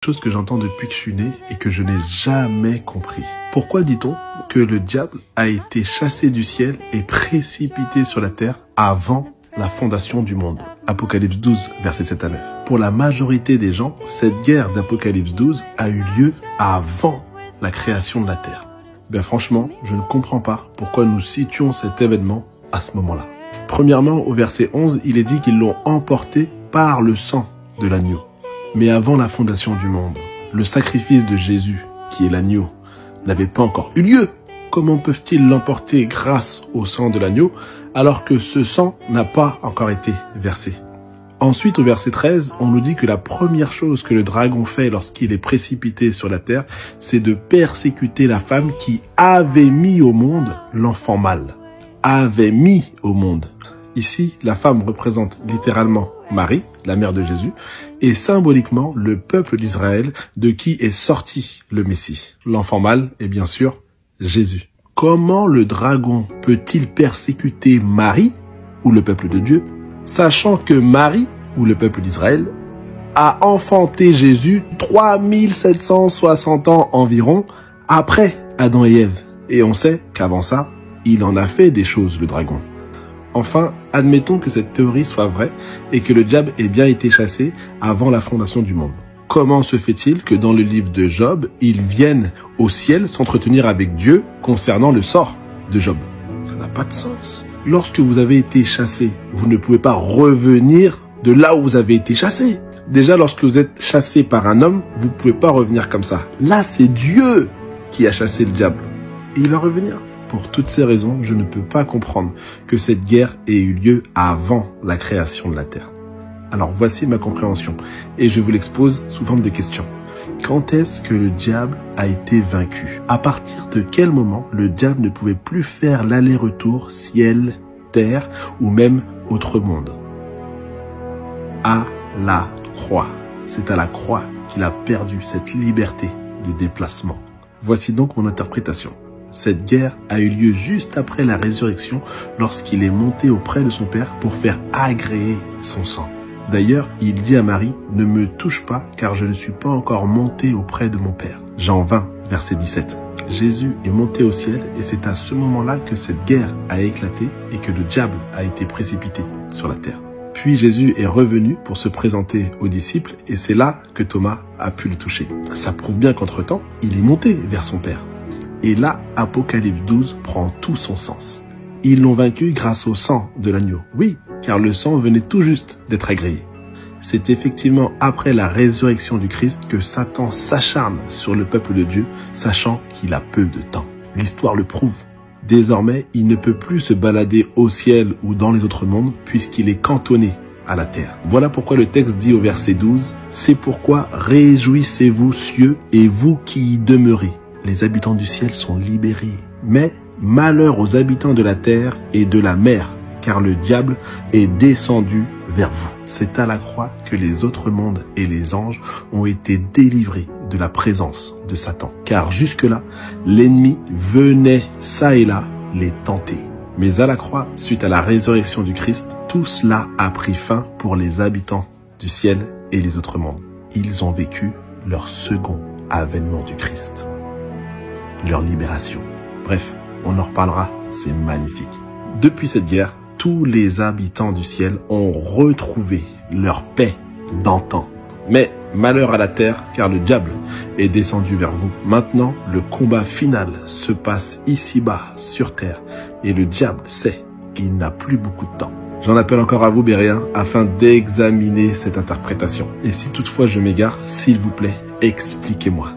Chose que j'entends depuis que je suis né et que je n'ai jamais compris. Pourquoi dit-on que le diable a été chassé du ciel et précipité sur la terre avant la fondation du monde? Apocalypse 12, versets 7 à 9. Pour la majorité des gens, cette guerre d'Apocalypse 12 a eu lieu avant la création de la terre. Ben franchement, je ne comprends pas pourquoi nous situons cet événement à ce moment-là. Premièrement, au verset 11, il est dit qu'ils l'ont emporté par le sang de l'agneau. Mais avant la fondation du monde, le sacrifice de Jésus, qui est l'agneau, n'avait pas encore eu lieu. Comment peuvent-ils l'emporter grâce au sang de l'agneau alors que ce sang n'a pas encore été versé? Ensuite, au verset 13, on nous dit que la première chose que le dragon fait lorsqu'il est précipité sur la terre, c'est de persécuter la femme qui avait mis au monde l'enfant mâle. Avait mis au monde. Ici, la femme représente littéralement Marie, la mère de Jésus, et symboliquement le peuple d'Israël de qui est sorti le Messie. L'enfant mâle est bien sûr Jésus. Comment le dragon peut-il persécuter Marie, ou le peuple de Dieu, sachant que Marie, ou le peuple d'Israël, a enfanté Jésus 3760 ans environ après Adam et Ève. Et on sait qu'avant ça, il en a fait des choses, le dragon. Enfin, admettons que cette théorie soit vraie et que le diable ait bien été chassé avant la fondation du monde. Comment se fait-il que dans le livre de Job, ils viennent au ciel s'entretenir avec Dieu concernant le sort de Job? Ça n'a pas de sens. Lorsque vous avez été chassé, vous ne pouvez pas revenir de là où vous avez été chassé. Déjà, lorsque vous êtes chassé par un homme, vous ne pouvez pas revenir comme ça. Là, c'est Dieu qui a chassé le diable. Et il va revenir. Pour toutes ces raisons, je ne peux pas comprendre que cette guerre ait eu lieu avant la création de la terre. Alors voici ma compréhension, et je vous l'expose sous forme de question. Quand est-ce que le diable a été vaincu? À partir de quel moment le diable ne pouvait plus faire l'aller-retour ciel, terre ou même autre monde? À la croix. C'est à la croix qu'il a perdu cette liberté de déplacement. Voici donc mon interprétation. Cette guerre a eu lieu juste après la résurrection lorsqu'il est monté auprès de son Père pour faire agréer son sang. D'ailleurs, il dit à Marie, « Ne me touche pas car je ne suis pas encore monté auprès de mon Père. » Jean 20, verset 17. Jésus est monté au ciel et c'est à ce moment-là que cette guerre a éclaté et que le diable a été précipité sur la terre. Puis Jésus est revenu pour se présenter aux disciples et c'est là que Thomas a pu le toucher. Ça prouve bien qu'entre-temps, il est monté vers son Père. Et là, Apocalypse 12 prend tout son sens. Ils l'ont vaincu grâce au sang de l'agneau. Oui, car le sang venait tout juste d'être agréé. C'est effectivement après la résurrection du Christ que Satan s'acharne sur le peuple de Dieu, sachant qu'il a peu de temps. L'histoire le prouve. Désormais, il ne peut plus se balader au ciel ou dans les autres mondes, puisqu'il est cantonné à la terre. Voilà pourquoi le texte dit au verset 12, « C'est pourquoi réjouissez-vous, cieux, et vous qui y demeurez. Les habitants du ciel sont libérés. Mais malheur aux habitants de la terre et de la mer, car le diable est descendu vers vous. » C'est à la croix que les autres mondes et les anges ont été délivrés de la présence de Satan. Car jusque-là, l'ennemi venait ça et là les tenter. Mais à la croix, suite à la résurrection du Christ, tout cela a pris fin pour les habitants du ciel et les autres mondes. Ils ont vécu leur second avènement du Christ. Leur libération. Bref, on en reparlera, c'est magnifique. Depuis cette guerre, tous les habitants du ciel ont retrouvé leur paix d'antan. Mais malheur à la terre, car le diable est descendu vers vous. Maintenant, le combat final se passe ici-bas, sur terre, et le diable sait qu'il n'a plus beaucoup de temps. J'en appelle encore à vous, Béréens, afin d'examiner cette interprétation. Et si toutefois je m'égare, s'il vous plaît, expliquez-moi.